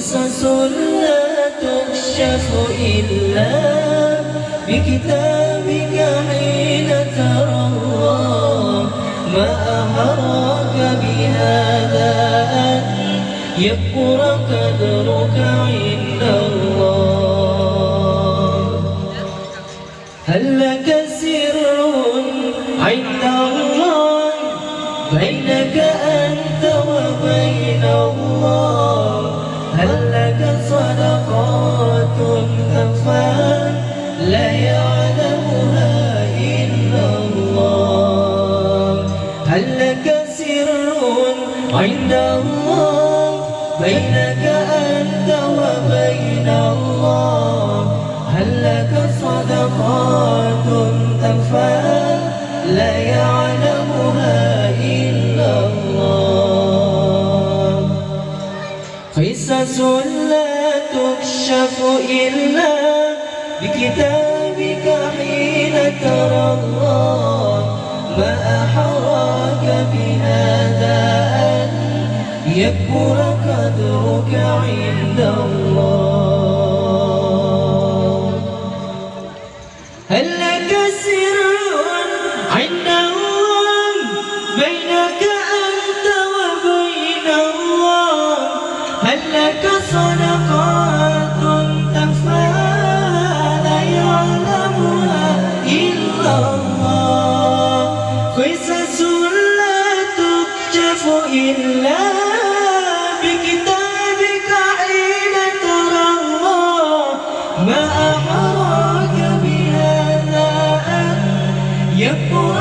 قصص لا تكشف إلا بكتابك حين ترى الله. ما أحراك بهذا أن يكبر قدرك عند الله. هل لك سر عند الله بينك أنت وبين الله؟ هل لك صدقات تخفى لا يعلمها إلا الله؟ هل لك سر عند الله بينك أنت وبين الله؟ هل لك صدقات تخفى لا يعلمها إلا الله؟ قصص لا تكشف إلا بكتابك حين ترى الله. ما أحراك بهذا أن يكبر قدرك عند الله. هل لك سر عند الله بينك أنت وبين الله؟ هل لك صدقات تخفى لا يعلمها إلا الله؟ قصص لا تكشف إلا بكتابك حين ترى الله. ما أحراك بهذا أن يكبر